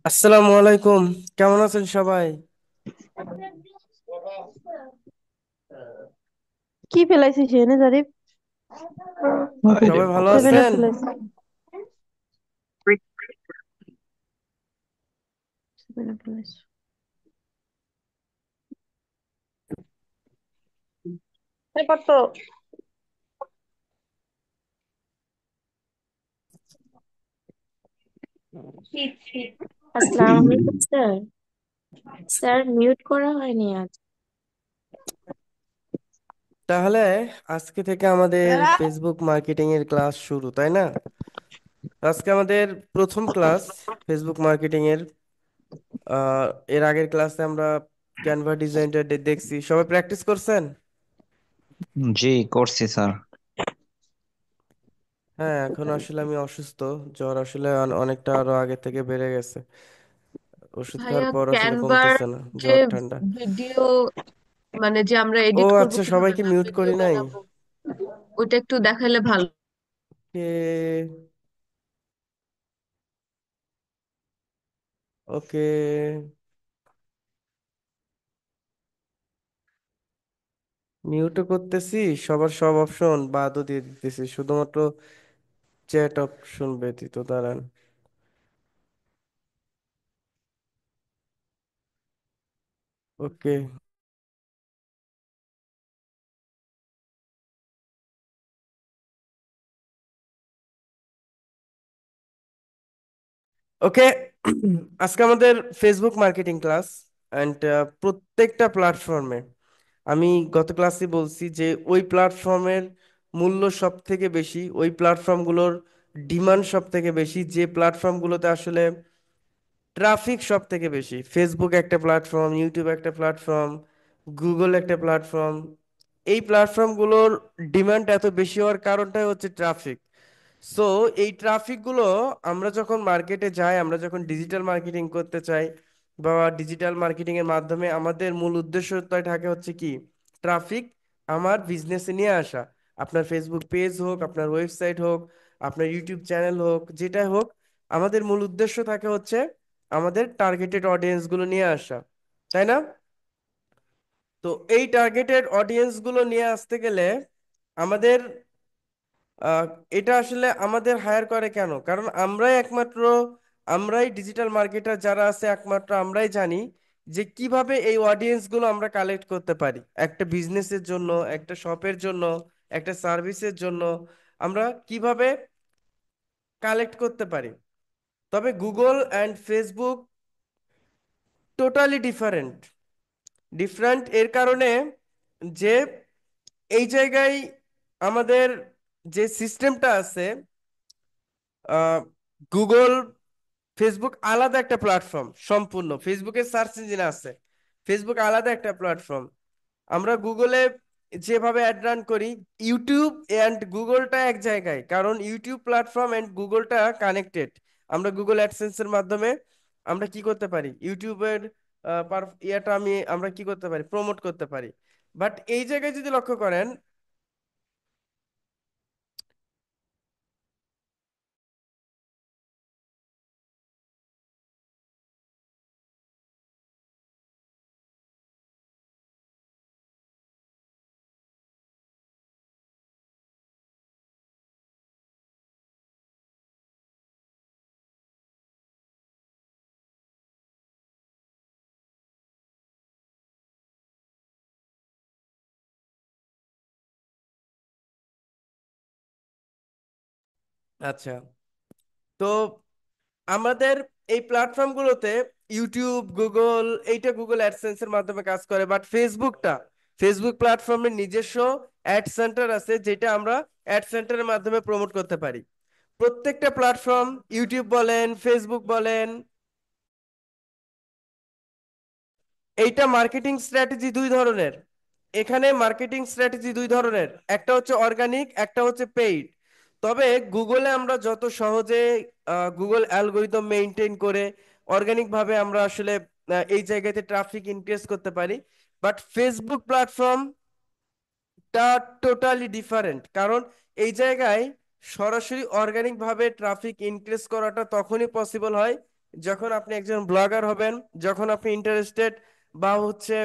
আসসালামু আলাইকুম। কেমন আছেন সবাই? কি ফেলাইছিস এনে জারিফ? সবাই ভালো সেভেন আপ আছেন? ফেলাইছিস? সেভেন আপ ফেলাইছিস? এই কত? আসসালামু আলাইকুম স্যার। স্যার মিউট করা হয়নি আজ। তাহলে আজকে থেকে আমাদের ফেসবুক মার্কেটিং এর ক্লাস শুরু, তাই না? আজকে আমাদের প্রথম ক্লাস ফেসবুক মার্কেটিং এর। আহ, এর আগের ক্লাসে আমরা ক্যানভা ডিজাইনটা দেখছি, সবাই প্র্যাকটিস করছেন? জি, করছি স্যার। হ্যাঁ, এখন আসলে আমি অসুস্থ। জ্বর আসলে অনেকটা আরো আগে থেকে বেড়ে গেছে। ওষুধ খাওয়ার ভাইয়া পর আসলে ক্যানভার কমতেছে না, যে জ্বর ঠান্ডা। ভিডিও, মানে যে আমরা ও এডিট করব আচ্ছা, কিভাবে সবাইকে বা মিউট ভিডিও করি নাই। বানাবো, ওইটা একটু দেখালে ভালো। ওকে। ওকে, মিউটও করতেছি, সবার সব অপশন বাদও দিয়ে দিতেছি, শুধুমাত্র চ্যাট অপশন ব্যতীত। দাঁড়ান। ওকে। ওকে। আজকে আমাদের ফেসবুক মার্কেটিং ক্লাস অ্যান্ড প্রত্যেকটা প্ল্যাটফর্মে, আমি গত ক্লাসে বলছি যে ওই প্ল্যাটফর্মের মূল্য সব থেকে বেশি, ওই প্ল্যাটফর্মগুলোর ডিমান্ড সব থেকে বেশি, যে প্ল্যাটফর্মগুলোতে আসলে ট্রাফিক সব থেকে বেশি। ফেসবুক একটা প্ল্যাটফর্ম, ইউটিউব একটা প্ল্যাটফর্ম, গুগল একটা প্ল্যাটফর্ম। এই প্ল্যাটফর্মগুলোর ডিমান্ড এত বেশি হওয়ার কারণটাই হচ্ছে ট্রাফিক। সো এই ট্রাফিকগুলো আমরা যখন মার্কেটে যাই, আমরা যখন ডিজিটাল মার্কেটিং করতে চাই বা ডিজিটাল মার্কেটিং এর মাধ্যমে আমাদের মূল উদ্দেশ্যটাই থাকে হচ্ছে কি, ট্রাফিক আমার বিজনেসে নিয়ে আসা। আপনার ফেসবুক পেজ হোক, আপনার ওয়েবসাইট হোক, আপনার ইউটিউব চ্যানেল হোক, যেটাই হোক, আমাদের মূল উদ্দেশ্য থাকে হচ্ছে আমাদের টার্গেটেড অডিয়েন্স গুলো নিয়ে আসা, তাই না? তো এই টার্গেটেড অডিয়েন্স গুলো নিয়ে আসতে গেলে আমাদের আহ, এটা আসলে আমাদের হায়ার করে কেন? কারণ আমরাই ডিজিটাল মার্কেটার যারা আছে, একমাত্র আমরাই জানি যে কিভাবে এই অডিয়েন্স গুলো আমরা কালেক্ট করতে পারি একটা বিজনেসের জন্য, একটা শপের জন্য, একটা সার্ভিসের জন্য। আমরা কিভাবে কালেক্ট করতে পারি। তবে Google and Facebook totally different. Different এর কারণে যে এই জায়গায় আমাদের যে সিস্টেমটা আছে, গুগল ফেসবুক আলাদা একটা প্ল্যাটফর্ম, সম্পূর্ণ ফেসবুকের সার্চ ইঞ্জিন আছে, ফেসবুক আলাদা একটা প্ল্যাটফর্ম। আমরা গুগলে যেভাবে অ্যাড রান করি, ইউটিউব অ্যান্ড গুগলটা এক জায়গায়, কারণ ইউটিউব প্ল্যাটফর্ম অ্যান্ড গুগলটা কানেক্টেড। আমরা গুগল অ্যাডসেন্সের মাধ্যমে আমরা কি করতে পারি, ইউটিউবের ইয়াটা আমরা কি করতে পারি, প্রমোট করতে পারি। বাট এই জায়গায় যদি লক্ষ্য করেন, আচ্ছা, তো আমাদের এই প্ল্যাটফর্মগুলোতে ইউটিউব, গুগল, এইটা গুগল অ্যাডসেন্সের মাধ্যমে কাজ করে। বাট ফেসবুক প্ল্যাটফর্মের নিজস্ব অ্যাড সেন্টার আছে, যেটা আমরা অ্যাড সেন্টারের মাধ্যমে প্রমোট করতে পারি। প্রত্যেকটা প্ল্যাটফর্ম, ইউটিউব বলেন, ফেসবুক বলেন, এইটা মার্কেটিং স্ট্র্যাটেজি দুই ধরনের। এখানে মার্কেটিং স্ট্র্যাটেজি দুই ধরনের, একটা হচ্ছে অর্গানিক, একটা হচ্ছে পেইড। তবে গুগলে আমরা যত সহজে গুগল অ্যালগোরিদম মেনটেন করে অর্গানিক ভাবে আমরা আসলে এই জায়গাতে ট্রাফিক ইনক্রিজ করতে পারি। বাট ফেসবুক প্ল্যাটফর্মটা টোটালি ডিফারেন্ট, কারণ এই জায়গায় সরাসরি অর্গানিক ভাবে ট্রাফিক ইনক্রিজ করাটা তখনই পসিবল হয় যখন আপনি একজন ব্লগার হবেন, যখন আপনি ইন্টারেস্টেড বা হচ্ছে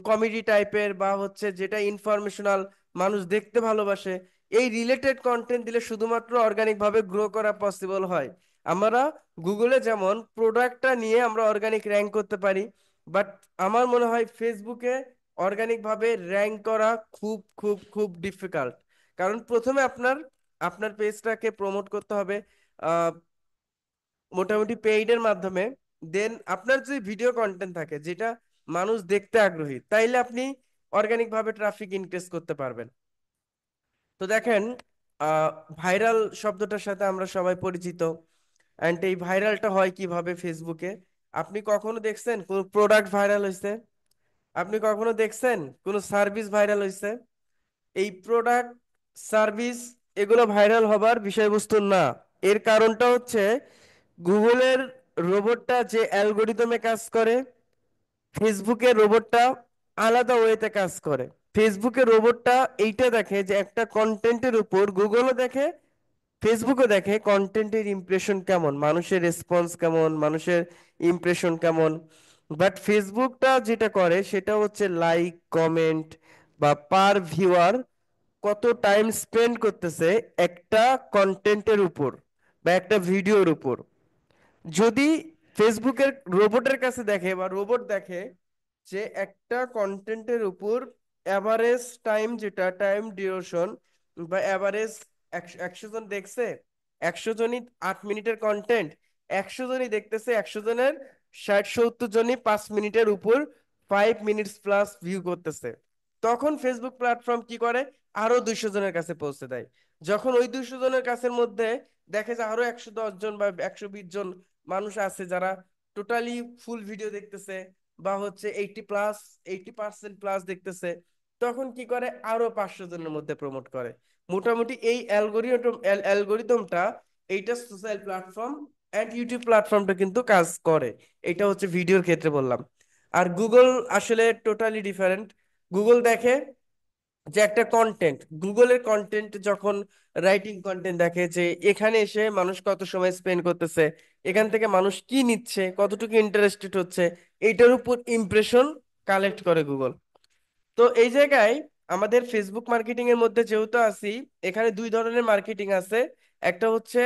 কমেডি টাইপের বা হচ্ছে যেটা ইনফরমেশনাল, মানুষ দেখতে ভালোবাসে, এই রিলেটেড কন্টেন্ট দিলে শুধুমাত্র অর্গানিক ভাবে গ্রো করা পসিবল হয়। আমরা গুগলে যেমন প্রোডাক্টটা নিয়ে আমরা অর্গানিক র্যাঙ্ক করতে পারি, বাট আমার মনে হয় ফেসবুকে অর্গানিক ভাবে র্যাঙ্ক করা খুব খুব খুব ডিফিকাল্ট। কারণ প্রথমে আপনার আপনার পেজটাকে প্রমোট করতে হবে মোটামুটি পেইডের মাধ্যমে। দেন আপনার যদি ভিডিও কন্টেন্ট থাকে যেটা মানুষ দেখতে আগ্রহী, তাইলে আপনি অর্গানিক ভাবে ট্রাফিক ইনক্রিজ করতে পারবেন। তো দেখেন, আহ ভাইরাল শব্দটার সাথে আমরা সবাই পরিচিত। অ্যান্ড এই ভাইরালটা হয় কিভাবে ফেসবুকে? আপনি কখনো দেখছেন কোন প্রোডাক্ট ভাইরাল হয়েছে? আপনি কখনো দেখছেন কোন সার্ভিস ভাইরাল হয়েছে? এই প্রোডাক্ট, সার্ভিস, এগুলো ভাইরাল হবার বিষয়বস্তু না। এর কারণটা হচ্ছে গুগলের রোবটটা যে অ্যালগোরিদমে কাজ করে, ফেসবুকের রোবটটা আলাদা ওয়েতে কাজ করে। ফেসবুকের রোবটটা এইটা দেখে যে একটা কন্টেন্টের উপর গুগলও দেখে, ফেসবুকও দেখে কন্টেন্টের ইমপ্রেশন কেমন, মানুষের রেসপন্স কেমন, মানুষের ইমপ্রেশন কেমন। বাট ফেসবুকটা যেটা করে সেটা হচ্ছে লাইক, কমেন্ট বা পার ভিউয়ার কত টাইম স্পেন্ড করতেছে একটা কন্টেন্টের উপর বা একটা ভিডিওর উপর। যদি ফেসবুকের রোবটের কাছে দেখে বা রোবট দেখে যে একটা কন্টেন্টের উপর অ্যাভারেজ টাইম, যেটা টাইম ডিউরেশন বা অ্যাভারেজ 100 জন দেখছে, 100 জনই 8 মিনিটের কন্টেন্ট, 100 জনই দেখতেছে, 100 জনের 60-70 জনই 5 মিনিটের উপর 5 মিনিটস প্লাস ভিউ করতেছে, তখন ফেসবুক প্ল্যাটফর্ম কি করে? আরো 200 জনের কাছে পৌঁছে দেয়। যখন ওই 200 জনের কাছের মধ্যে দেখে যে আরো 110 জন বা 120 জন মানুষ আছে যারা টোটালি ফুল ভিডিও দেখতেছে বা হচ্ছে 80% প্লাস দেখতেছে, তখন কি করে? আরো 500 জনের মধ্যে প্রমোট করে। মোটামুটি এই অ্যালগোরিদমটা, এইটা সোশ্যাল প্ল্যাটফর্ম এন্ড ইউটিউব প্ল্যাটফর্মটা কিন্তু কাজ করে। এটা হচ্ছে ভিডিওর ক্ষেত্রে বললাম। আর গুগল আসলে টোটালি ডিফারেন্ট। গুগল দেখে যে একটা কন্টেন্ট, গুগলের কন্টেন্ট যখন রাইটিং কন্টেন্ট দেখে যে এখানে এসে মানুষ কত সময় স্পেন্ড করতেছে, এখান থেকে মানুষ কি নিচ্ছে, কতটুকু ইন্টারেস্টেড হচ্ছে, এইটার উপর ইমপ্রেশন কালেক্ট করে গুগল। তো এই জায়গায় আমাদের ফেসবুক মার্কেটিং এর মধ্যে যেহেতু আছি, এখানে দুই ধরনের মার্কেটিং আছে। একটা হচ্ছে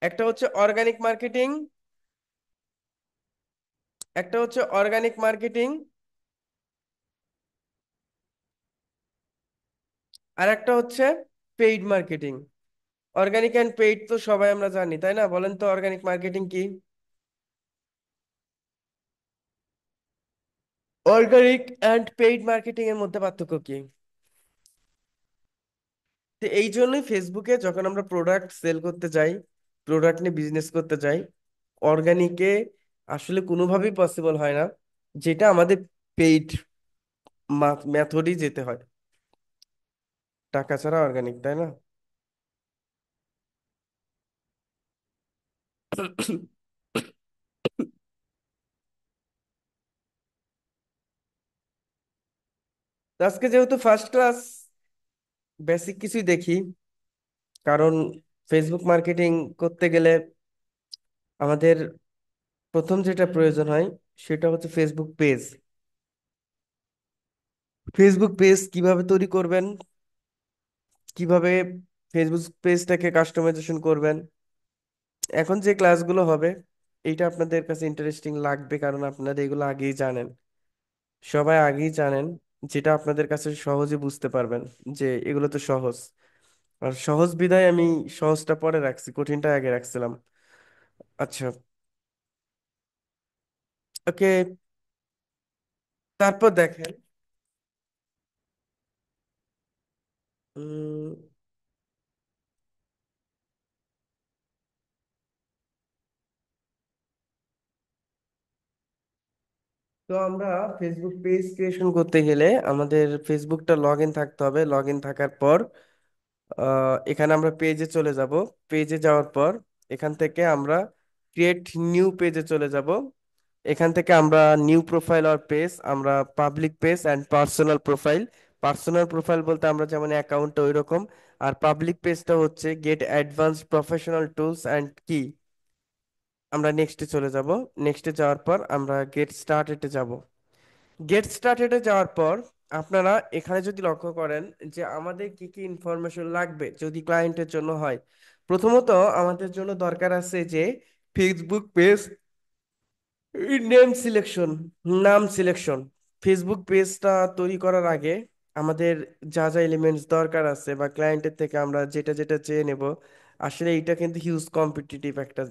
একটা হচ্ছে অর্গানিক মার্কেটিং, একটা হচ্ছে অর্গানিক মার্কেটিং, আর একটা হচ্ছে paid marketing. Organic and paid তো সবাই আমরা জানি, তাই না? বলেন তো অর্গানিক মার্কেটিং কি? অর্গানিক অ্যান্ড পেইড মার্কেটিং এর মধ্যে পার্থক্য কি? তো এই জন্যই ফেসবুকে যখন আমরা প্রোডাক্ট সেল করতে যাই, প্রোডাক্ট নিয়ে বিজনেস করতে যাই, অর্গানিকে আসলে কোনোভাবেই পসিবল হয় না, যেটা আমাদের পেইড মেথডই যেতে হয়। টাকা ছাড়া অর্গানিক, তাই না? তো আজকে যেহেতু ফার্স্ট ক্লাস, বেসিক কিছুই দেখি। কারণ ফেসবুক মার্কেটিং করতে গেলে আমাদের প্রথম যেটা প্রয়োজন হয় সেটা হচ্ছে ফেসবুক পেজ। ফেসবুক পেজ কিভাবে তৈরি করবেন, কিভাবে ফেসবুক পেজটাকে কাস্টমাইজেশন করবেন, এখন যে ক্লাসগুলো হবে এইটা আপনাদের কাছে ইন্টারেস্টিং লাগবে, কারণ আপনারা এগুলো আগেই জানেন, সবাই আগেই জানেন, যেটা আপনাদের কাছে সহজে বুঝতে পারবেন যে এগুলো তো সহজ। আর সহজ বিধায় আমি সহজটা পরে রাখছি, কঠিনটা আগে রাখছিলাম। আচ্ছা, ওকে। তারপর দেখেন, উম, তো আমরা ফেসবুক পেজ ক্রিয়েশন করতে গেলে আমাদের ফেসবুকটা লগ ইন থাকতে হবে। লগ ইন থাকার পর এখানে আমরা পেজে চলে যাব। পেজে যাওয়ার পর এখান থেকে আমরা ক্রিয়েট নিউ পেজে চলে যাব। এখান থেকে আমরা নিউ প্রোফাইল আর পেজ, আমরা public page and personal profile. Personal profile বলতে আমরা যেমন অ্যাকাউন্টটা ওই রকম, আর পাবলিক পেজটা হচ্ছে get advanced professional tools and কি আমরা নেক্সটে চলে যাব। নেক্সটে যাওয়ার পর আমরা গেট স্টার্টেডে যাব। গেট স্টার্টেডে যাওয়ার পর আপনারা এখানে যদি লক্ষ্য করেন যে আমাদের কি কি ইনফরমেশন লাগবে যদি ক্লায়েন্টের জন্য হয়। প্রথমত আমাদের জন্য দরকার আছে যে ফেসবুক পেজ নেম সিলেকশন, নাম সিলেকশন। ফেসবুক পেজটা তৈরি করার আগে আমাদের যা যা এলিমেন্টস দরকার আছে বা ক্লায়েন্টের থেকে আমরা যেটা যেটা চেয়ে নেব, আসলে এটা কিন্তু হিউজ কম্পিটিটিভ একটা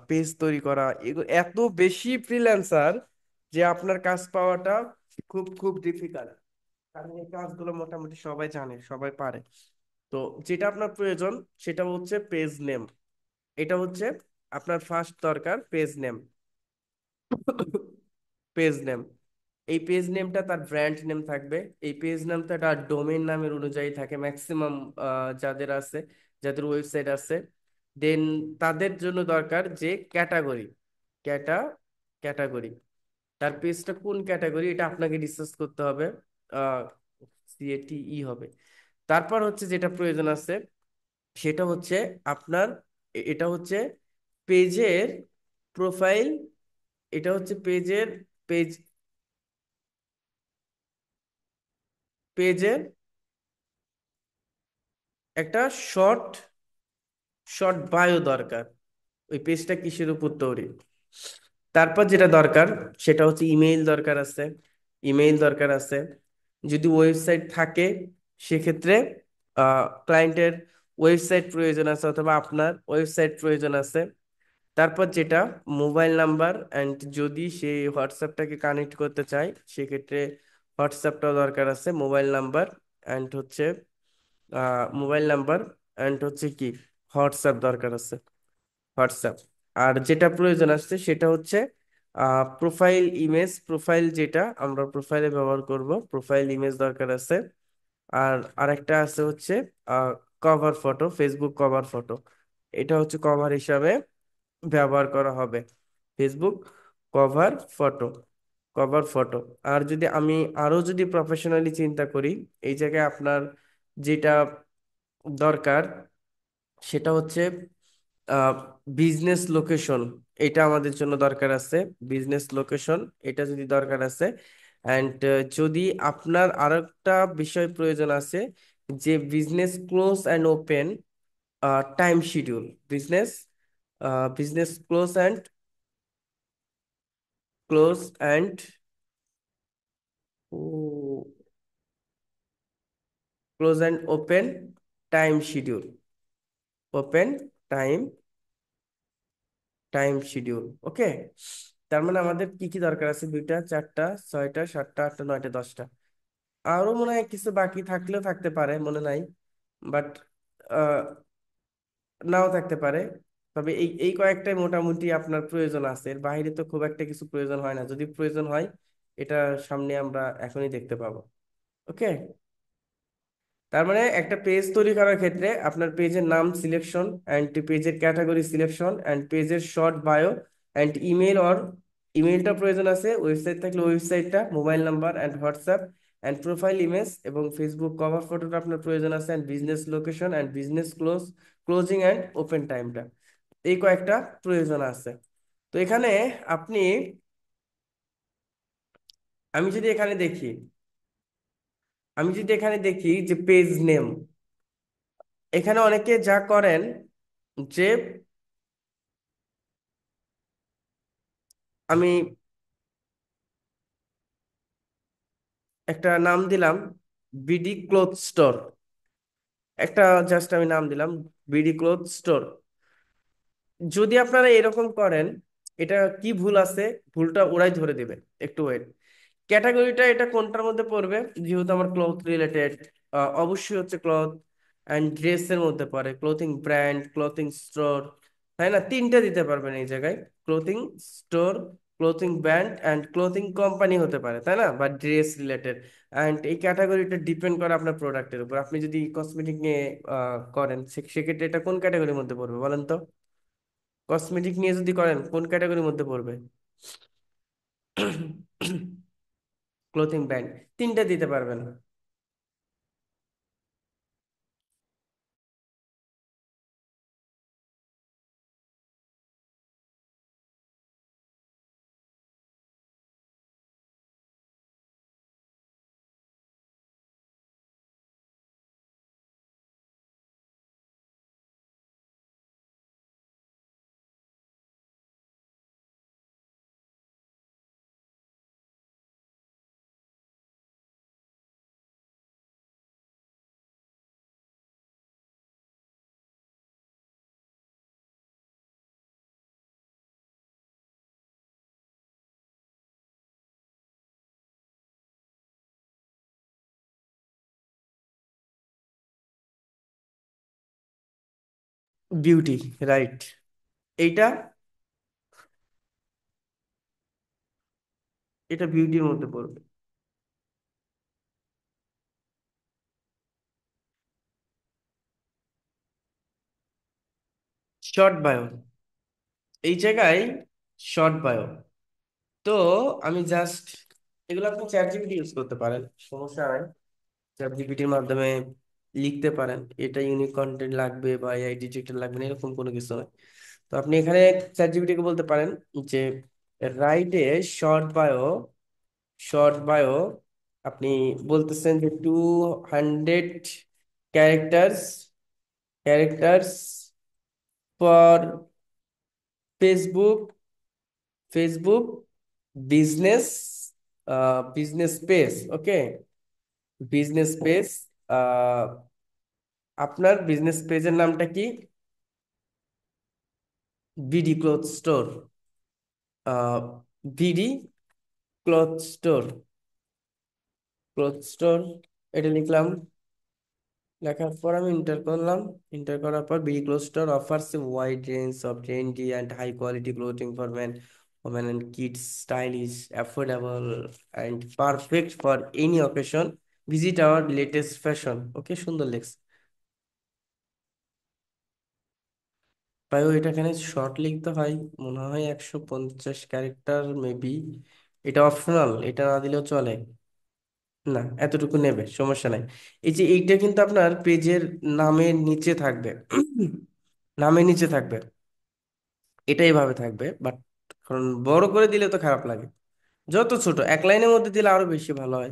পেজ তৈরি করা। এত বেশি ফ্রিল্যান্সার যে আপনার কাজ পাওয়াটা খুব খুব ডিফিকাল্ট। কারণ এই কাজগুলো মোটামুটি সবাই জানে, সবাই পারে। তো যেটা আপনার প্রয়োজন সেটা হচ্ছে পেজ নেম। এটা হচ্ছে আপনার ফার্স্ট দরকার, পেজ নেম। পেজ নেম, এই পেজ নেমটা তার ব্র্যান্ড নেম থাকবে। এই পেজ নেমটা তার ডোমেইন নামের অনুযায়ী থাকে ম্যাক্সিমাম যাদের আছে, যাদের ওয়েবসাইট আছে। দেন তাদের জন্য দরকার যে ক্যাটাগরি, ক্যাটা ক্যাটাগরি, তার পেজটা কোন ক্যাটাগরি এটা আপনাকে ডিসকাস করতে হবে। সিএটিই হবে। তারপর হচ্ছে যেটা প্রয়োজন আছে সেটা হচ্ছে আপনার এটা হচ্ছে পেজের প্রোফাইল। এটা হচ্ছে পেজের পেজ পেজের একটা শর্ট শর্ট বায়ো দরকার, ওই পেজটা কিসের উপর তৈরি। তারপর যেটা দরকার সেটা হচ্ছে ইমেইল দরকার আছে। ইমেইল দরকার আছে। যদি ওয়েবসাইট থাকে সেক্ষেত্রে ক্লায়েন্টের ওয়েবসাইট প্রয়োজন আছে অথবা আপনার ওয়েবসাইট প্রয়োজন আছে। তারপর যেটা মোবাইল নাম্বার, অ্যান্ড যদি সে হোয়াটসঅ্যাপটাকে কানেক্ট করতে চায় সেক্ষেত্রে হোয়াটসঅ্যাপটাও দরকার আছে। মোবাইল নাম্বার অ্যান্ড হচ্ছে মোবাইল নাম্বার অ্যান্ড হচ্ছে কি হোয়াটসঅ্যাপ দরকার আছে, হোয়াটসঅ্যাপ। আর যেটা প্রয়োজন আসছে সেটা হচ্ছে প্রোফাইল ইমেজ। প্রোফাইল যেটা আমরা প্রোফাইলে ব্যবহার করব, প্রোফাইল ইমেজ দরকার আছে। আর আরেকটা আছে হচ্ছে cover photo, Facebook cover photo. এটা হচ্ছে কভার হিসাবে ব্যবহার করা হবে, Facebook cover photo, cover photo. আর যদি আমি আরো যদি প্রফেশনালি চিন্তা করি, এই জায়গায় আপনার যেটা দরকার সেটা হচ্ছে বিজনেস লোকেশন। এটা আমাদের জন্য দরকার আছে, বিজনেস লোকেশন, এটা যদি দরকার আছে। অ্যান্ড যদি আপনার আরেকটা বিষয় প্রয়োজন আছে যে business close and open time schedule, business business close and close and open time schedule, open time time schedule. Okay. তার মানে আমাদের কি কি দরকার আছে, দুইটা, চারটা, ছয়টা, সাতটা, আটটা, নয়টা, দশটা। আরো মনে হয় কিছু বাকি থাকলেও থাকতে পারে, মনে নাই। বাট নাও থাকতে পারে। তবে এই এই কয়েকটাই মোটামুটি আপনার প্রয়োজন আছে, এর বাইরে তো খুব একটা কিছু প্রয়োজন হয় না। যদি প্রয়োজন হয় এটা সামনে আমরা এখনই দেখতে পাবো। ওকে। তার মানে একটা পেজ তৈরি করার ক্ষেত্রে আপনার পেজের নাম সিলেকশন, অ্যান্ড পেজের ক্যাটাগরি সিলেকশন, অ্যান্ড পেজের short bio, and email or ইমেলটা প্রয়োজন আছে, ওয়েবসাইট থাকলে ওয়েবসাইটটা, mobile number and WhatsApp, and profile image এবং ফেসবুক কভার ফটোটা আপনার প্রয়োজন আছে, and business location and business closing and open টাইমটা। এই কয়েকটা প্রয়োজন আছে। তো এখানে আপনি, আমি যদি এখানে দেখি আমি যদি এখানে দেখি যে পেজ নেম, এখানে অনেকে যা করেন যে আমি একটা নাম দিলাম বিডি ক্লথ স্টোর, একটা জাস্ট আমি নাম দিলাম বিডি ক্লথ স্টোর। যদি আপনারা এরকম করেন, এটা কি ভুল আছে, ভুলটা ওরাই ধরে দেবে। একটু ওয়েট। ক্যাটাগরিটা এটা কোনটার মধ্যে পড়বে, যেহেতু আমার ক্লথ রিলেটেড, অবশ্যই হচ্ছে ক্লথ অ্যান্ড ড্রেসের মধ্যে পড়ে। ক্লোথিং ব্র্যান্ড, ক্লোথিং স্টোর, তাই না? তিনটা দিতে পারবেন এই জায়গায়, clothing store, clothing brand and clothing company হতে পারে, তাই না? বা ড্রেস রিলেটেড। অ্যান্ড এই ক্যাটাগরিটা ডিপেন্ড করে আপনার প্রোডাক্টের উপর। আপনি যদি কসমেটিক নিয়ে করেন সেক্ষেত্রে এটা কোন ক্যাটাগরির মধ্যে পড়বে বলেন তো? কসমেটিক নিয়ে যদি করেন কোন ক্যাটাগরির মধ্যে পড়বে? ক্লোথিং ব্র্যান্ড, তিনটা দিতে পারবেন। Beauty, right. এইটা, এটা বিউটির মধ্যে পড়বে। শর্ট বায়ো, এই জায়গায় শর্ট বায়ো। তো আমি জাস্ট, এগুলো আপনি চ্যাট জিপিটি ইউজ করতে পারেন, সমস্যা নাই। চ্যাট জিপিটির মাধ্যমে লিখতে পারেন এটা ইউনিক কন্টেন্ট লাগবে বা এআই ডিটেক্টর লাগবে না, এরকম কোনো কিছু নয়। তো আপনি এখানে চ্যাট জিপিটি কে বলতে পারেন যে write a short bio, short bio. আপনি বলতেছেন যে 200 characters, characters for Facebook, Facebook business, business page. Okay, business page. আপনার বিজনেস পেজের নামটা কি? BD cloth store, BD cloth store, cloth store. এটা লিখলাম, লেখার পর আমি ইন্টার করলাম। ইন্টার করার পর BD cloth store offers a wide range of trendy and high quality clothing for men, women and kids, stylish, affordable and perfect for any occasion. Visit our latest fashion. ওকে, সুন্দর লেখছে। তাই এটা এখানে short লিখতে হয়, মনে হয় 150 ক্যারেক্টার মেবি। এটা অপশনাল, এটা না দিলেও চলে। না, এতটুকু নেবে, সমস্যা নাই। এই যে এইটা কিন্তু আপনার পেজের নামের নিচে থাকবে, নামের নিচে থাকবে, এটা এইভাবে থাকবে। বাট কারণ বড় করে দিলে তো খারাপ লাগে, যত ছোট এক লাইনের মধ্যে দিলে আরো বেশি ভালো হয়।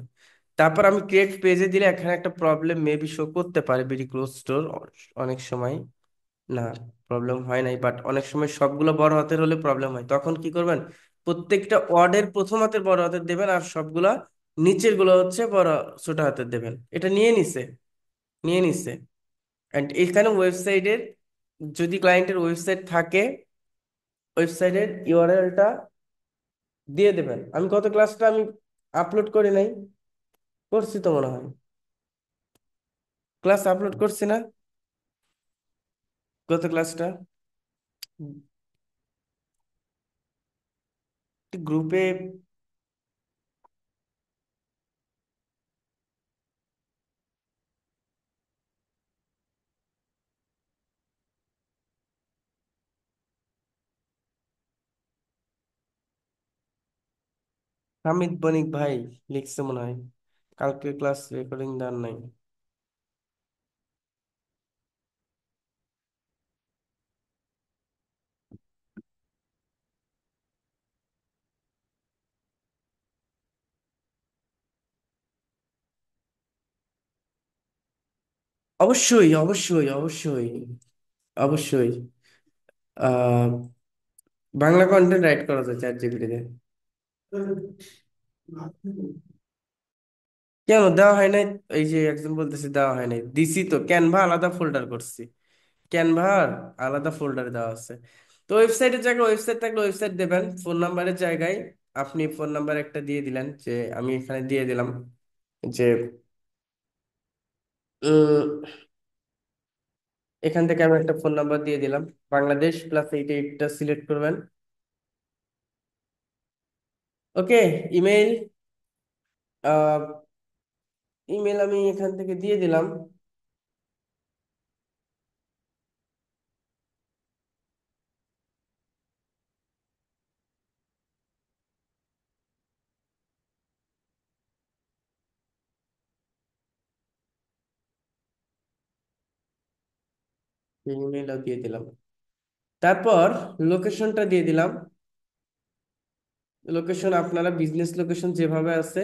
তারপর আমি ক্রিয়েট পেজে দিলে এখানে একটা প্রবলেম মেবি শো করতে পারে, বিডি ক্লোজ স্টোর অনেক সময়। না, প্রবলেম হয় নাই, বাট অনেক সময় সবগুলো বড় হাতের হলে প্রবলেম হয়। তখন কি করবেন, প্রত্যেকটা ওয়ার্ডের প্রথম হাতের বড় হাতের দেবেন, আর সবগুলা নিচের গুলো হচ্ছে বড়, ছোট হাতের দেবেন। এটা নিয়ে নিছে, নিয়ে নিছে। অ্যান্ড এখানে ওয়েবসাইটের, যদি ক্লায়েন্টের ওয়েবসাইট থাকে, ওয়েবসাইটের ইউআরএলটা দিয়ে দেবেন। আমি গত ক্লাসটা আমি আপলোড করি নাই, করছি তো মনে হয়, ক্লাস আপলোড করছি না গত ক্লাসটা? গ্রুপে হামিদ বণিক ভাই লিখছে মনে হয়, কালকে ক্লাস রেকর্ডিং দেন নাই। অবশ্যই, অবশ্যই, অবশ্যই, অবশ্যই। আহ বাংলা কন্টেন্ট রাইট করা যায় চ্যাট জিপিটিতে। কেন দেওয়া হয় নাই? এই যে একজন বলতেছে দেওয়া হয় নাই, দিছি তো, ক্যানভা আলাদা ফোল্ডার করছি, ক্যানভার আলাদা ফোল্ডারে দেওয়া আছে। তো ওয়েবসাইটের জায়গায় ওয়েবসাইট থাকলে ওয়েবসাইট দেবেন, ফোন নাম্বারের জায়গায় আপনি ফোন নাম্বার একটা দিয়ে দিলেন, যে আমি এখানে দিয়ে দিলাম যে উম, এখান থেকে আমি একটা ফোন নাম্বার দিয়ে দিলাম, বাংলাদেশ প্লাস এইটা, এইটা সিলেক্ট করবেন। ওকে, ইমেইল, ইমেল আমি এখান থেকে দিয়ে দিলাম। ইমেলও দিয়ে দিলাম। তারপর লোকেশনটা দিয়ে দিলাম। লোকেশন আপনারা বিজনেস লোকেশন যেভাবে আছে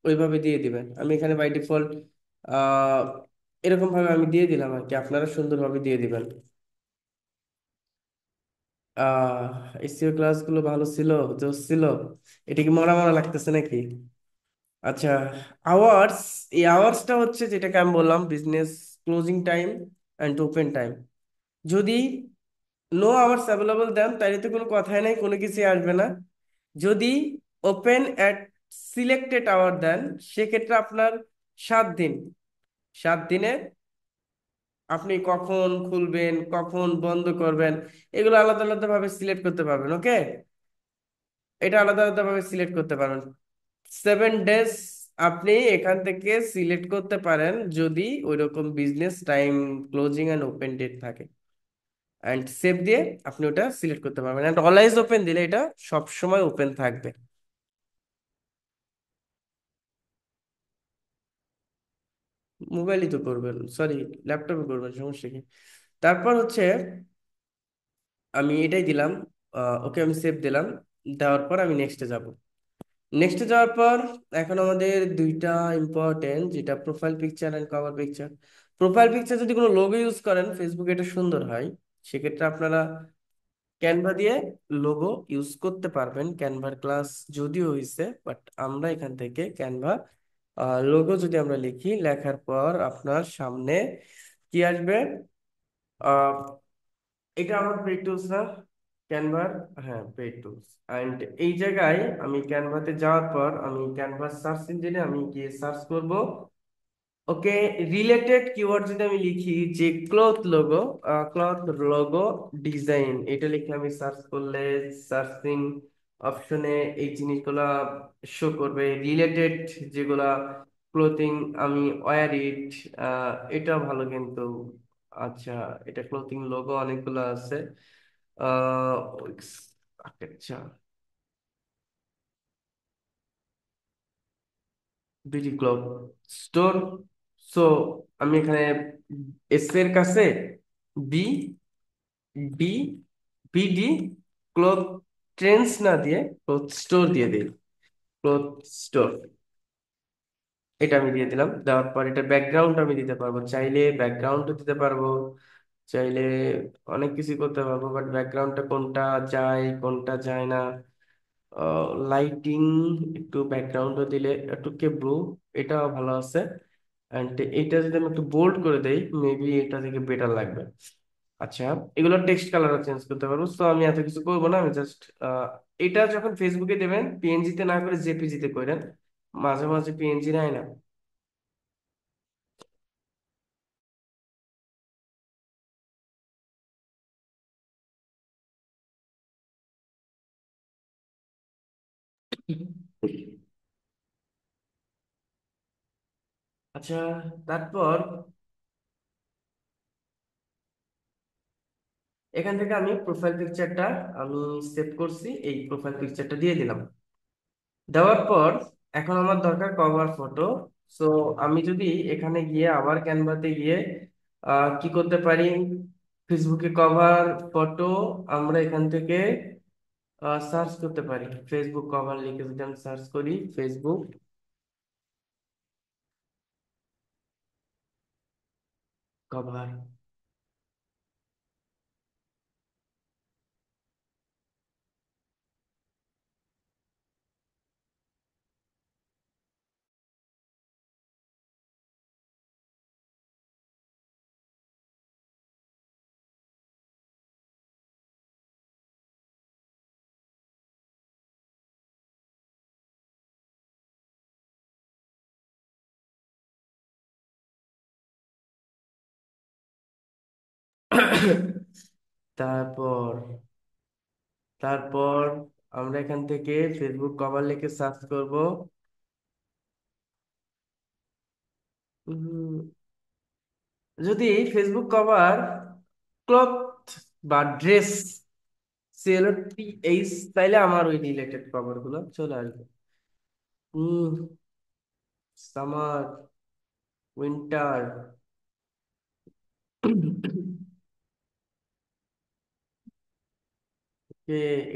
ওইভাবে দিয়ে দিবেন। আমি এখানে বাই ডিফল্ট আহ এরকম ভাবে আমি দিয়ে দিলাম আর কি, আপনারা সুন্দরভাবে দিয়ে দিবেন। এসইও ক্লাসগুলো ভালো ছিল, জোস ছিল। এটা কি মরা মরা লাগতেছে নাকি? আচ্ছা, আওয়ার্স, এই আওয়ার্সটা হচ্ছে যেটাকে আমি বললাম business closing time and open time. যদি নো আওয়ার্স অ্যাভেলেবল দেন তাহলে তো কোনো কথাই নাই, কোনো কিছুই আসবে না। যদি ওপেন অ্যাট সিলেক্টেড আওয়ার দেন, সেক্ষেত্রে আপনার 7 দিন, 7 দিনে আপনি কখন খুলবেন, কখন বন্ধ করবেন, এগুলো আলাদা আলাদা ভাবে সিলেক্ট করতে পারবেন। ওকে, এটা আলাদা আলাদা ভাবে সিলেক্ট করতে পারবেন। 7 ডেজ আপনি এখান থেকে সিলেক্ট করতে পারেন যদি ওইরকম business time, closing and open date থাকে। অ্যান্ড সেভ দিয়ে আপনি ওটা সিলেক্ট করতে পারবেন। অ্যান্ড অলওয়েজ ওপেন দিলে এটা সব সময় ওপেন থাকবে। মোবাইলই তো করবেন, সরি, ল্যাপটপে করবেন, সমস্যা কি? তারপর হচ্ছে আমি এটাই দিলাম। ওকে, আমি সেভ দিলাম। দেওয়ার পর আমি নেক্সটে যাব। নেক্সটে যাওয়ার পর এখন আমাদের দুইটা ইম্পর্টেন্ট, যেটা profile picture and cover picture. Profile picture যদি কোনো লোগো ইউজ করেন ফেসবুকে, এটা সুন্দর হয়। সেক্ষেত্রে আপনারা ক্যানভা দিয়ে লোগো ইউজ করতে পারবেন। ক্যানভার ক্লাস যদিও হয়েছে, বাট আমরা এখান থেকে ক্যানভা লোগো যদি আমরা লিখি, লেখার পর আপনার সামনে কি আসবে? আহ এটা আমার পেইড টুলস না, ক্যানভার? হ্যাঁ, পেইড টুলস। অ্যান্ড এই জায়গায় আমি ক্যানভাতে যাওয়ার পর আমি ক্যানভাস সার্চ ইঞ্জিনে আমি গিয়ে সার্চ করব। ওকে, রিলেটেড কিওয়ার্ড যদি আমি লিখি যে cloth logo, cloth logo design, এটা লিখে আমি সার্চ করলে সার্চিং অপশনে এই জিনিসগুলা শো করবে। রিলেটেড যেগুলা ক্লোথিং, আমি ওয়্যার ইট, এটা ভালো কিন্তু। আচ্ছা, এটা ক্লোথিং লোগো অনেকগুলো আছে। আহ আচ্ছা, বিডি ক্লথ স্টোর। সো আমি এখানে এস এর কাছে B D BD cloth trends না দিয়ে ক্লথ স্টোর দিয়ে দিই। ক্লথ স্টোর, এটা আমি দিয়ে দিলাম। দেওয়ার পর এটা ব্যাকগ্রাউন্ড আমি দিতে পারবো, চাইলে ব্যাকগ্রাউন্ডও দিতে পারবো, চাইলে অনেক কিছু করতে পারবো। বাট ব্যাকগ্রাউন্ডটা কোনটা যায় কোনটা যায় না, লাইটিং, একটু ব্যাকগ্রাউন্ডও দিলে একটু কে ব্লু, এটাও ভালো আছে। অ্যান্ড এটা যদি আমি একটু বোল্ড করে দেই, মেবি এটা থেকে বেটার লাগবে। আচ্ছা, এগুলো টেক্সট কালারও চেঞ্জ করতে পারবো। তো আমি এত কিছু করবো না, আমি জাস্ট এটা যখন ফেসবুকে দেবেন পিএনজি তে না করে জেপিজি তে করেন। মাঝে মাঝে পিএনজি নেয় না। আচ্ছা, তারপর এখান থেকে আমি প্রোফাইল পিকচারটা আমি সেভ করছি, এই প্রোফাইল পিকচারটা দিয়ে দিলাম। দেওয়ার পর এখন আমার দরকার কভার ফটো। সো আমি যদি এখানে গিয়ে আবার ক্যানভাতে গিয়ে কি করতে পারি, ফেসবুকে কভার ফটো, আমরা এখান থেকে সার্চ করতে পারি। ফেসবুক কভার লিখে যদি আমি সার্চ করি, ফেসবুক কভার, তারপর তারপর আমরা এখান থেকে ফেসবুক কভার লিখে সার্চ করব। যদি ফেসবুক কভার ক্লথ বা ড্রেস CLOTH, তাইলে আমার ওই রিলেটেড কভার গুলো চলে আসবে। সামার, উইন্টার,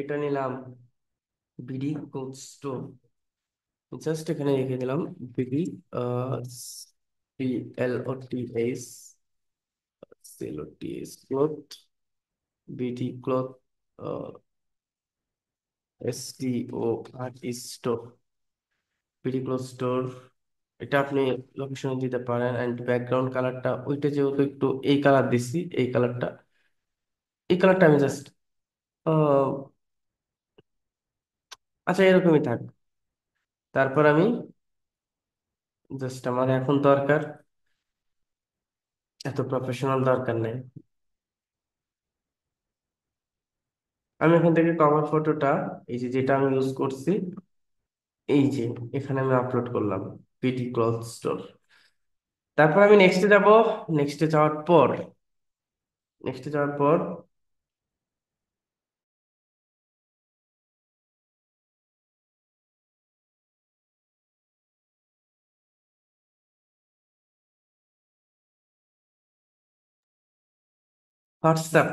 এটা নিলাম। বিডি কোড স্টোর, জাস্ট এখানে লিখে দিলাম BD CLOTH, cloth, BD cloth, STOR store, BD cloth store. এটা আপনি লোকেশনে দিতে পারেন। অ্যান্ড ব্যাকগ্রাউন্ড কালারটা ওইটা যেহেতু একটু এই কালার দিছি, এই কালারটা আমি জাস্ট, আচ্ছা, এরকমই থাক। তারপর আমি জাস্ট, আমার এখন দরকার এত প্রফেশনাল দরকার নেই। আমি এখান থেকে কভার ফটোটা, এই যে যেটা আমি ইউজ করছি, এই যে এখানে আমি আপলোড করলাম, পিডি ক্লথ স্টোর। তারপর আমি নেক্সটে যাব। নেক্সটে যাওয়ার পর নেক্সটে যাওয়ার পর হোয়াটসঅ্যাপ।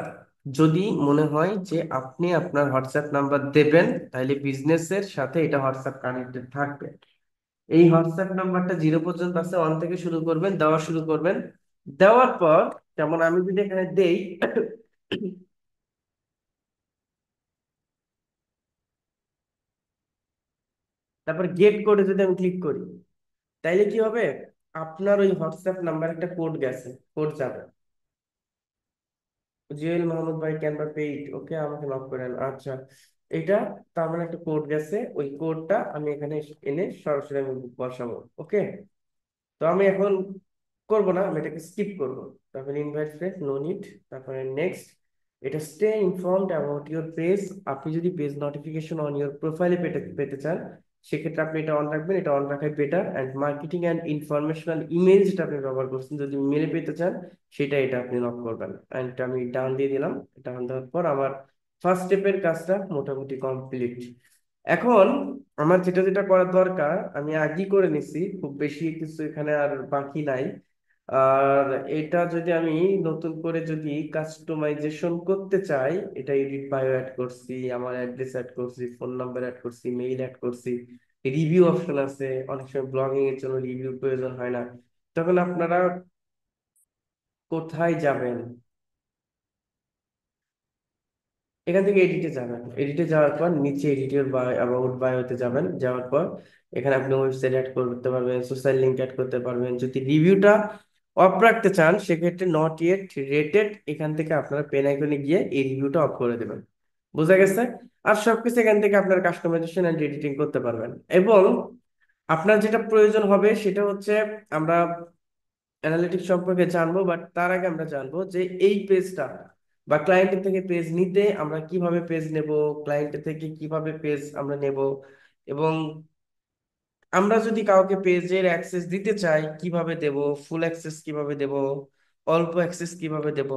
যদি মনে হয় যে আপনি আপনার হোয়াটসঅ্যাপ নাম্বার দেবেন, তাহলে বিজনেসের সাথে এটা হোয়াটসঅ্যাপ কানেক্টেড থাকবে। এই হোয়াটসঅ্যাপ নাম্বারটা 0 পর্যন্ত আছে, 1 থেকে শুরু করবেন, দেওয়া শুরু করবেন। দেওয়ার পর, যেমন আমি যদি এখানে দেই, তারপর গেট কোডে যদি আমি ক্লিক করি, তাইলে কি হবে? আপনার ওই হোয়াটসঅ্যাপ নাম্বার একটা কোড গেছে, কোড যাবে। জুয়েল মোহাম্মদ ভাই ক্যানভা পেইড, ওকে, আমাকে লক করেন, আচ্ছা। এটা, তার মানে একটা কোড গেছে, ওই কোডটা আমি এখানে এনে সরাসরি আমি বসাবো। ওকে, তো আমি এখন করব না, আমি এটাকে স্কিপ করব। তারপরে ইনভাইট ফ্রেন্ড, নো নিড। তারপরে নেক্সট। এটা stay informed about your page. আপনি যদি পেজ নোটিফিকেশন অন ইউর প্রোফাইলে পেতে পেতে চান, সেক্ষেত্রে আপনি এটা অন রাখবেন, এটা অন রাখাই better. And marketing and informational email যেটা আপনি ব্যবহার করছেন, যদি মেলে পেতে চান, সেটা এটা আপনি লক করবেন। অ্যান্ড আমি ডান দিয়ে দিলাম। ডান দেওয়ার পর আমার ফার্স্ট স্টেপের কাজটা মোটামুটি কমপ্লিট। এখন আমার যেটা যেটা করার দরকার আমি আগেই করে নিছি, খুব বেশি কিছু এখানে আর বাকি নাই। আর এটা যদি আমি নতুন করে যদি কাস্টমাইজেশন করতে চাই, এটা এডিট বায়ো অ্যাড করছি, আমার অ্যাড্রেস অ্যাড করছি, ফোন নাম্বার অ্যাড করছি, মেইল অ্যাড করছি, রিভিউ অপশন আছে। অনেক সময় ব্লগিং এর জন্য রিভিউ প্রয়োজন হয় না, তখন আপনারা কোথায় যাবেন? এখান থেকে এডিটে যাবেন। এডিটে যাওয়ার পর নিচে এডিটর বা অ্যাবাউট বায়োতে যাবেন। যাওয়ার পর এখানে আপনি ওয়েবসাইট অ্যাড করতে পারবেন, সোশ্যাল লিঙ্ক অ্যাড করতে পারবেন। যদি রিভিউটা অফ রাখতে চান, সেক্ষেত্রে নট ইয়েট রেটেড, এখান থেকে আপনারা পেন আইকনে গিয়ে এই রিভিউটা অফ করে দেবেন। বোঝা গেছে? আর সবকিছু এখান থেকে আপনার কাস্টমাইজেশন এন্ড এডিটিং করতে পারবেন। এবং আপনার যেটা প্রয়োজন হবে সেটা হচ্ছে, আমরা অ্যানালিটিক্স সম্পর্কে জানবো, বাট তার আগে আমরা জানবো যে এই পেজটা বা ক্লায়েন্টের থেকে পেজ নিতে আমরা কিভাবে পেজ নেব, ক্লায়েন্টের থেকে কিভাবে পেজ আমরা নেব, এবং আমরা যদি কাউকে পেজের অ্যাক্সেস দিতে চাই কিভাবে দেব, ফুল অ্যাক্সেস কিভাবে দেব, অল্প অ্যাক্সেস কিভাবে দেব,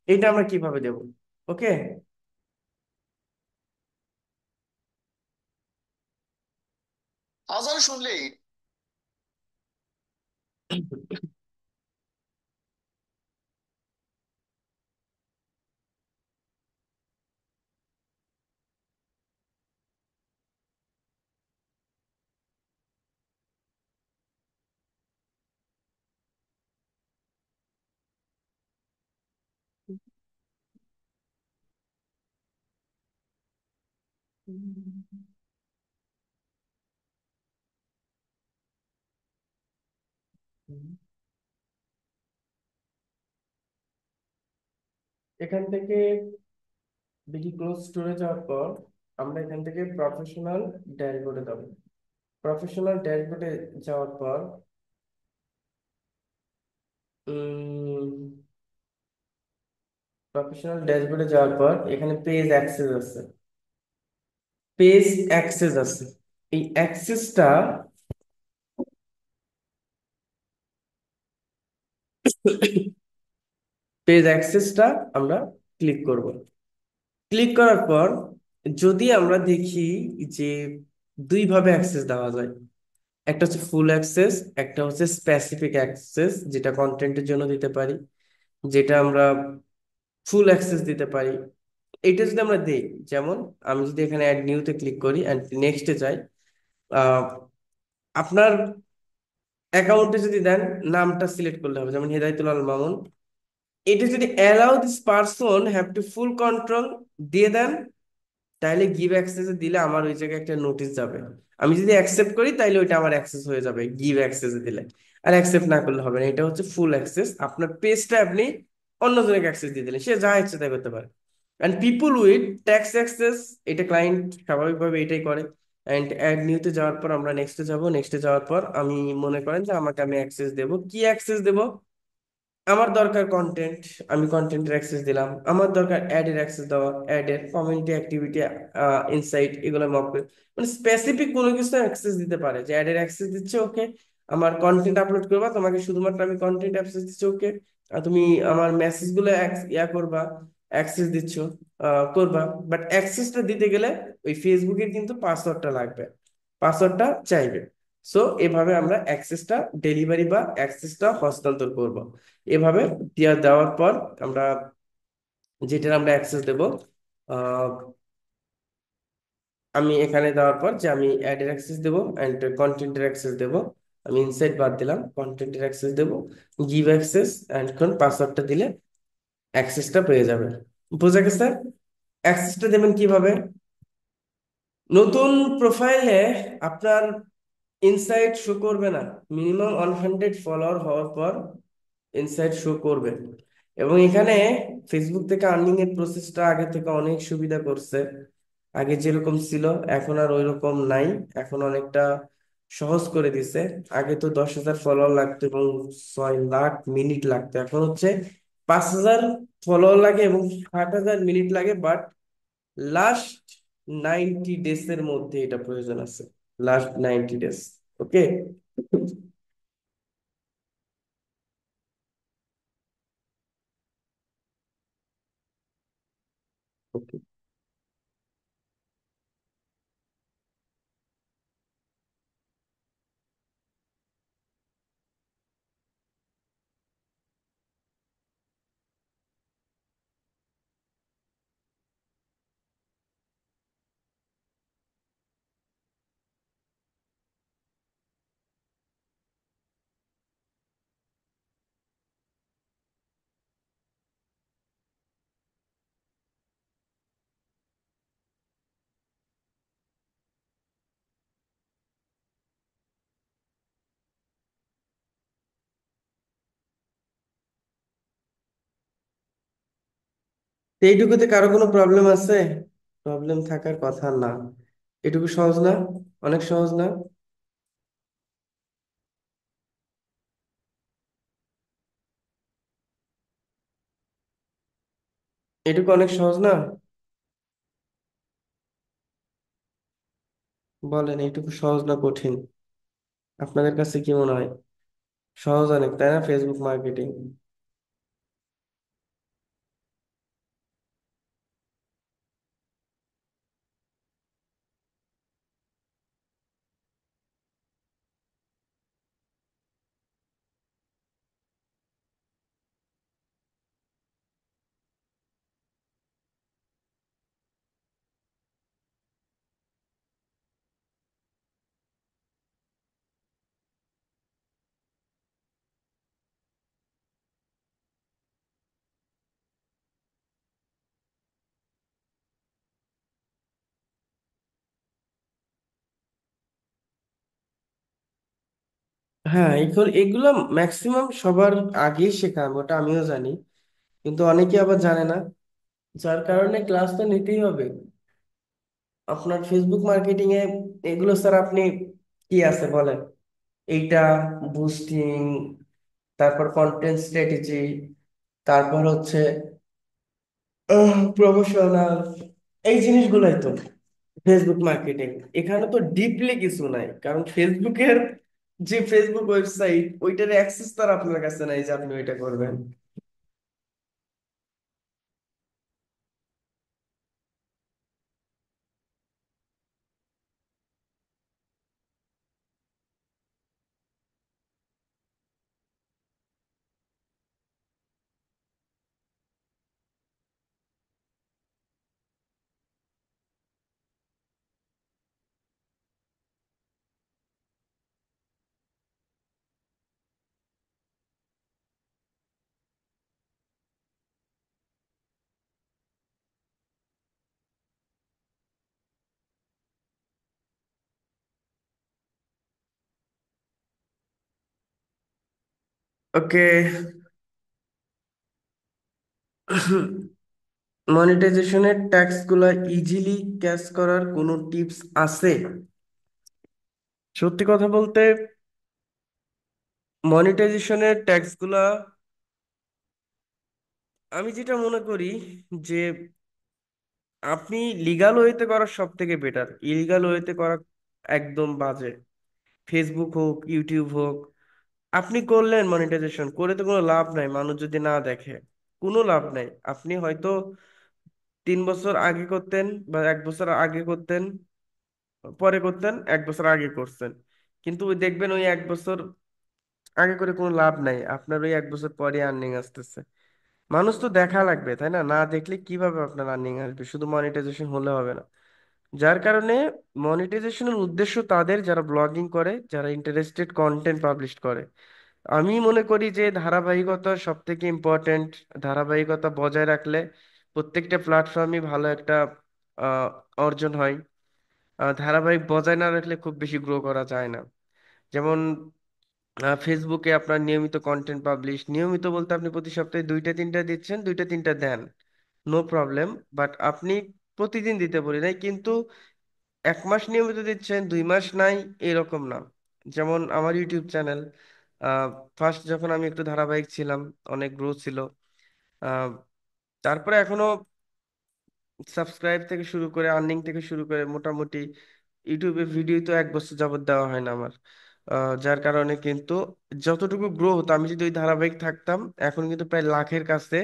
এটা আমরা কিভাবে দেব। ওকে, আজান শুনলেই এখান থেকে বিডি ক্লোজ স্টোরে যাওয়ার পর আমরা এখান থেকে প্রফেশনাল ড্যাশবোর্ডে যাব। প্রফেশনাল ড্যাশবোর্ডে যাওয়ার পর প্রফেশনাল ড্যাশবোর্ডে যাওয়ার পর এখানে পেজ অ্যাক্সেস আছে। পেজ অ্যাক্সেস আছে, এই অ্যাক্সেসটা, পেজ অ্যাক্সেসটা আমরা ক্লিক করব। ক্লিক করার পর যদি আমরা দেখি যে দুইভাবে অ্যাক্সেস দেওয়া যায়, একটা হচ্ছে ফুল অ্যাক্সেস, একটা হচ্ছে স্পেসিফিক অ্যাক্সেস, যেটা কন্টেন্টের জন্য দিতে পারি, যেটা আমরা ফুল অ্যাক্সেস দিতে পারি। এটা যদি আমরা দিই, যেমন আমি যদি এখানে অ্যাড নিউতে ক্লিক করি অ্যান্ড নেক্সটে যাই, আহ, আপনার অ্যাকাউন্টে যদি দেন, নামটা সিলেক্ট করলে হবে, যেমন হেদায়েতুল আল মামুন। এটা যদি allow this person have to full control দিয়ে দেন, তাহলে গিভ অ্যাক্সেস দিলে আমার ওই জায়গায় একটা নোটিশ যাবে। আমি যদি অ্যাকসেপ্ট করি তাহলে ওইটা আমার অ্যাক্সেস হয়ে যাবে গিভ অ্যাক্সেস দিলে। আর অ্যাকসেপ্ট না করলে হবে না। এটা হচ্ছে ফুল অ্যাক্সেস, আপনার পেজটা আপনি অন্যজনকে অ্যাক্সেস দিয়ে দিলে সে যা ইচ্ছে তাই করতে পারে। And people with tax access, এটা ক্লায়েন্ট স্বাভাবিকভাবে এটাই করে। অ্যান্ড অ্যাড নিউতে যাওয়ার পর আমরা নেক্সটে যাব। নেক্সটে যাওয়ার পর আমি মনে করেন যে আমি অ্যাক্সেস দেব, কি অ্যাক্সেস দেব? আমার দরকার কন্টেন্ট, আমি কন্টেন্টের অ্যাক্সেস দিলাম। আমার দরকার অ্যাডের অ্যাক্সেস দেওয়া, অ্যাডের কমিউনিটি অ্যাক্টিভিটি, ইনসাইট, এগুলো মক করে মানে স্পেসিফিক কোনো কিছু অ্যাক্সেস দিতে পারে যে অ্যাডের অ্যাক্সেস দিচ্ছে, ওকে আমার কন্টেন্ট আপলোড করবা, তোমাকে শুধুমাত্র আমি কন্টেন্ট অ্যাক্সেস দিচ্ছি, ওকে আর তুমি আমার মেসেজ গুলো ইয়া করবা, অ্যাক্সেস দিচ্ছ, করবা। বাট অ্যাক্সেসটা দিতে গেলে ওই ফেসবুকের কিন্তু পাসওয়ার্ডটা লাগবে, পাসওয়ার্ডটা চাইবে। সো এভাবে আমরা অ্যাক্সেসটা ডেলিভারি বা অ্যাক্সেসটা হস্তান্তর করব। এভাবে দেওয়ার পর আমরা যেটার আমরা অ্যাক্সেস দেব, আহ, আমি এখানে দেওয়ার পর যে আমি অ্যাডের অ্যাক্সেস দেবো অ্যান্ড কন্টেন্টের অ্যাক্সেস দেবো, আমি ইনসাইট বাদ দিলাম, কন্টেন্টের অ্যাক্সেস দেবো, গিভ অ্যাক্সেস অ্যান্ড কোন পাসওয়ার্ডটা দিলে অ্যাক্সেসটা পেয়ে যাবে। বুঝা গেছে? অ্যাক্সেসটা দেবেন কিভাবে? নতুন প্রোফাইলে আপনার ইনসাইট শো করবে না, মিনিমাম 100 ফলোয়ার হওয়ার পর ইনসাইট শো করবে। এবং এখানে ফেসবুক থেকে আর্নিং এর প্রসেসটা আগে থেকে অনেক সুবিধা করছে। আগে যেরকম ছিল এখন আর ওই রকম নাই, এখন অনেকটা সহজ করে দিছে। আগে তো 10,000 ফলোয়ার লাগতো এবং 6 লাখ মিনিট লাগতো, এখন হচ্ছে 5,000 ফলোয়ার লাগে এবং 60,000 মিনিট লাগে। বাট লাস্ট 90 ডেজ এর মধ্যে এটা প্রয়োজন আছে, লাস্ট 90 ডেজ। ওকে। ওকে। তো এইটুকুতে কারো কোনো প্রবলেম আছে? প্রবলেম থাকার কথা না। এটুকু সহজ না? অনেক সহজ না? এটুকু অনেক সহজ না? বলেন, এইটুকু সহজ না কঠিন? আপনাদের কাছে কি মনে হয়? সহজ অনেক, তাই না? Facebook marketing. হ্যাঁ, এগুলো ম্যাক্সিমাম সবার আগেই শেখানো, ওটা আমিও জানি, কিন্তু অনেকে আবার জানে না, যার কারণে ক্লাস তো নিতেই হবে। আপনার ফেসবুক মার্কেটিং এ এগুলো স্যার আপনি কি আছে বলেন? এইটা বুস্টিং, তারপর কন্টেন্ট স্ট্র্যাটেজি, তারপর হচ্ছে প্রমোশনাল, এই জিনিসগুলোই তো ফেসবুক মার্কেটিং। এখানে তো ডিপলি কিছু নাই, কারণ ফেসবুকের যে ফেসবুক ওয়েবসাইট ওইটার অ্যাক্সেস তার আপনার কাছে নাই যে আপনি ওইটা করবেন। ওকে। মনিটাইজেশনের ট্যাক্স গুলা ইজিলি ক্যাচ করার কোনো টিপস আছে? সত্যি কথা বলতে মনিটাইজেশনের ট্যাক্স গুলা আমি যেটা মনে করি যে আপনি লিগাল ওয়েতে করা সব থেকে বেটার, ইলিগাল ওয়েতে করা একদম বাজে। ফেসবুক হোক, ইউটিউব হোক, আপনি করলেন মনিটাইজেশন করে তো কোনো লাভ নাই, মানুষ যদি না দেখে কোনো লাভ নাই। আপনি হয়তো 3 বছর আগে করতেন বা 1 বছর আগে করতেন, পরে করতেন, 1 বছর আগে করছেন, কিন্তু ওই দেখবেন ওই 1 বছর আগে করে কোনো লাভ নাই, আপনার ওই 1 বছর পরে আর্নিং আসতেছে। মানুষ তো দেখা লাগবে, তাই না? না দেখলে কিভাবে আপনার আর্নিং আসবে? শুধু মনিটাইজেশন হলে হবে না। যার কারণে মনিটাইজেশনের উদ্দেশ্য তাদের যারা ব্লগিং করে, যারা ইন্টারেস্টেড কন্টেন্ট পাবলিশ করে। আমি মনে করি যে ধারাবাহিকতা সব থেকে ইম্পর্টেন্ট। ধারাবাহিকতা বজায় রাখলে প্রত্যেকটা প্ল্যাটফর্মই ভালো একটা আহ, অর্জন হয়। ধারাবাহিক বজায় না রাখলে খুব বেশি গ্রো করা যায় না। যেমন ফেসবুকে আপনার নিয়মিত কন্টেন্ট পাবলিশ, নিয়মিত বলতে আপনি প্রতি সপ্তাহে 2টা 3টা দিচ্ছেন, 2টা 3টা দেন, নো প্রবলেম। বাট আপনি প্রতিদিন দিতে বলি নাই, কিন্তু 1 মাস নিয়মিত দিচ্ছেন, 2 মাস নাই, এরকম না। যেমন আমার ইউটিউব চ্যানেল, ফার্স্ট যখন আমি একটু ধারাবাহিক ছিলাম, অনেক গ্রোথ ছিল। আহ, তারপরে এখনো সাবস্ক্রাইব থেকে শুরু করে আর্নিং থেকে শুরু করে মোটামুটি ইউটিউবে ভিডিও তো 1 বছর যাবত দেওয়া হয় না আমার। যার কারণে কিন্তু যতটুকু গ্রোথ, আমি যদি ওই ধারাবাহিক থাকতাম এখন কিন্তু প্রায় লাখের কাছে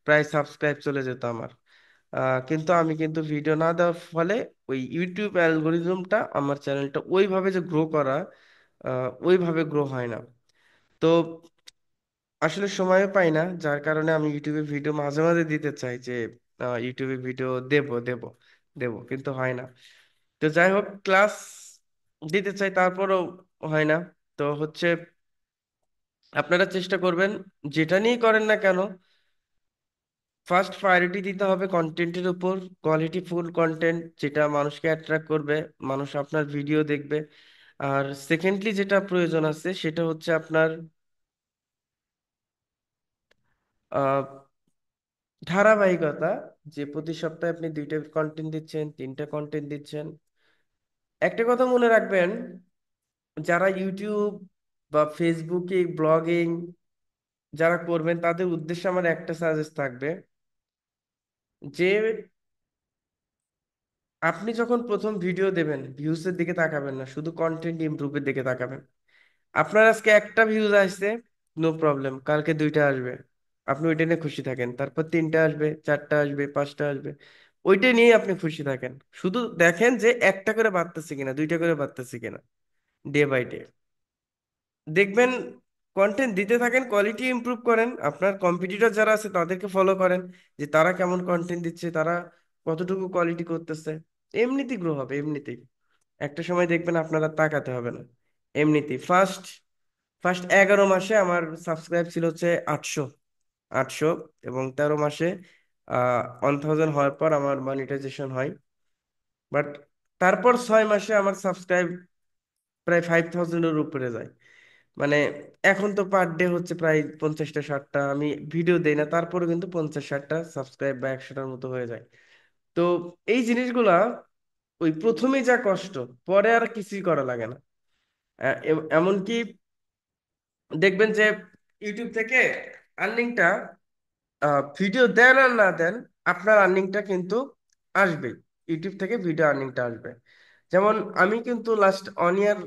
প্রায় সাবস্ক্রাইব চলে যেত আমার। কিন্তু আমি কিন্তু ভিডিও না দেওয়ার ফলে ওই ইউটিউব অ্যালগোরিদমটা আমার চ্যানেলটা ওইভাবে যে গ্রো করা, ওইভাবে গ্রো হয় না। তো আসলে সময়ও পাই না, যার কারণে আমি ইউটিউবে ভিডিও মাঝে মাঝে দিতে চাই যে ইউটিউবে ভিডিও দেব দেব দেব, কিন্তু হয় না। তো যাই হোক, ক্লাস দিতে চাই তারপরও হয় না। তো হচ্ছে আপনারা চেষ্টা করবেন, যেটা নিয়ে করেন না কেন, ফার্স্ট প্রায়োরিটি দিতে হবে কন্টেন্টের উপর। কোয়ালিটি ফুল কন্টেন্ট যেটা মানুষকে অ্যাট্রাক্ট করবে, মানুষ আপনার ভিডিও দেখবে। আর সেকেন্ডলি যেটা প্রয়োজন আছে সেটা হচ্ছে আপনার আহ, ধারাবাহিকতা। যে প্রতি সপ্তাহে আপনি 2টা কন্টেন্ট দিচ্ছেন, 3টা কন্টেন্ট দিচ্ছেন। একটা কথা মনে রাখবেন, যারা ইউটিউব বা ফেসবুকে ব্লগিং যারা করবেন তাদের উদ্দেশ্যে আমার একটা সাজেস্ট থাকবে যে আপনি যখন প্রথম ভিডিও দেবেন ভিউজের দিকে তাকাবেন না, শুধু কন্টেন্ট ইমপ্রুভের দিকে তাকাবেন। আপনার আজকে একটা ভিউজ আসছে, নো প্রবলেম, কালকে 2টা আসবে, আপনি ওইটা নিয়ে খুশি থাকেন। তারপর 3টা আসবে, 4টা আসবে, 5টা আসবে, ওইটা নিয়ে আপনি খুশি থাকেন। শুধু দেখেন যে একটা করে বাড়তেছে কিনা, 2টা করে বাড়তেছে কিনা, ডে বাই ডে। দেখবেন কন্টেন্ট দিতে থাকেন, কোয়ালিটি ইমপ্রুভ করেন, আপনার কম্পিটিটর যারা আছে তাদেরকে ফলো করেন যে তারা কেমন কন্টেন্ট দিচ্ছে, তারা কতটুকু কোয়ালিটি করতেছে। এমনিতেই গ্রো হবে, এমনিতেই। একটা সময় দেখবেন আপনারা তাকাতে হবে না, এমনিতেই। ফার্স্ট ফার্স্ট 11 মাসে আমার সাবস্ক্রাইব ছিল হচ্ছে 800 800, এবং 13 মাসে 1000 হওয়ার পর আমার মনিটাইজেশন হয়। বাট তারপর 6 মাসে আমার সাবস্ক্রাইব প্রায় 5000-এর উপরে যায়। মানে এখন তো পার ডে হচ্ছে প্রায় 50টা 60টা, আমি ভিডিও দেই না তারপরে কিন্তু 50 60টা সাবস্ক্রাইব বা 100টার মতো হয়ে যায়। তো এই জিনিসগুলা ওই প্রথমেই যা কষ্ট, পরে আর কিছুই করা লাগে না। এমনকি দেখবেন যে ইউটিউব থেকে আর্নিংটা, ভিডিও দেন আর না দেন, আপনার আর্নিংটা কিন্তু আসবে। ইউটিউব থেকে ভিডিও আর্নিংটা আসবে। যেমন আমি কিন্তু লাস্ট 1 ইয়ার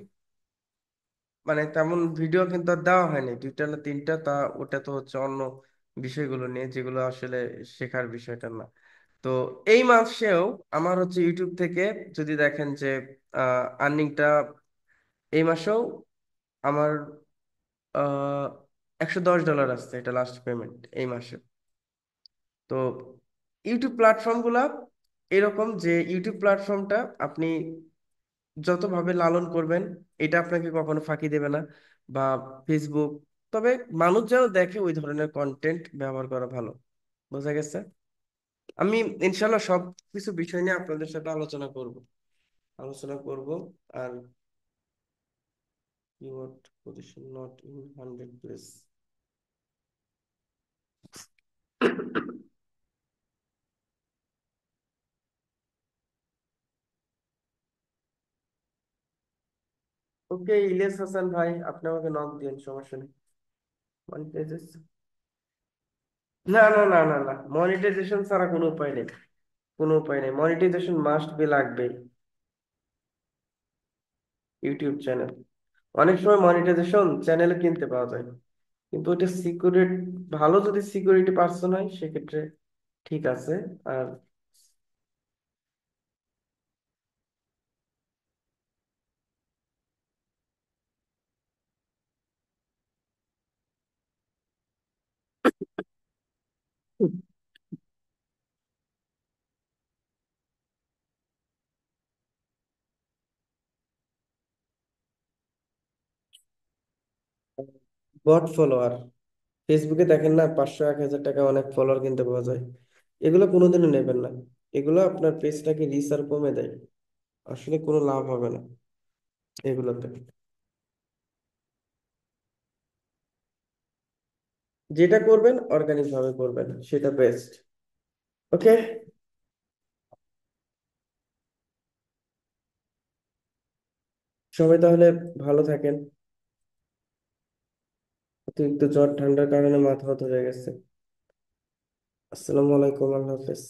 মানে তেমন ভিডিও কিন্তু আর দেওয়া হয়নি, 2টা না 3টা, তা ওটা তো হচ্ছে অন্য বিষয়গুলো নিয়ে যেগুলো আসলে শেখার বিষয়টা না। তো এই মাসেও আমার হচ্ছে ইউটিউব থেকে যদি দেখেন যে আর্নিংটা এই মাসেও আমার আহ $110 আসছে, এটা লাস্ট পেমেন্ট এই মাসে। তো ইউটিউব প্ল্যাটফর্মগুলা এরকম যে ইউটিউব প্ল্যাটফর্মটা আপনি যতভাবে লালন করবেন এটা আপনাকে কখনো ফাঁকি দেবে না। বা ফেসবুক, তবে মানুষ যেন দেখে ওই ধরনের কন্টেন্ট ব্যবহার করা ভালো। বোঝা গেছে? আমি ইনশাল্লাহ সব কিছু বিষয় নিয়ে আপনাদের সাথে আলোচনা করব। আর keyword position not in 100 place. Okay Ilyas Hasan ভাই, আপনি আমাকে নক দিন, সমস্যা নেই। না না না না না, মনিটাইজেশন ছাড়া কোনো উপায় নেই। কোনো উপায় নেই, মনিটাইজেশন মাস্ট বি লাগবেই। ইউটিউব চ্যানেল, অনেক সময় মনিটাইজেশন চ্যানেলে কিনতে পাওয়া যায়, কিন্তু ওইটা সিকিউরিটি, ভালো যদি সিকিউরিটি পার্সন হয় সেক্ষেত্রে ঠিক আছে। আর বট ফলোয়ার, ফেসবুকে দেখেন না 500 1000 টাকা অনেক ফলোয়ার কিনতে পাওয়া যায়, এগুলো কোনোদিনও নেবেন না। এগুলো আপনার পেজটাকে রিচ আর কমে দেয়, আসলে কোনো লাভ হবে না এগুলোতে। যেটা করবেন অর্গানিক ভাবে করবেন, সেটা বেস্ট। ওকে, সবাই তাহলে ভালো থাকেন। অতিরিক্ত জ্বর ঠান্ডার কারণে মাথা ধরে গেছে। আসসালামু আলাইকুম, আল্লাহ হাফেজ।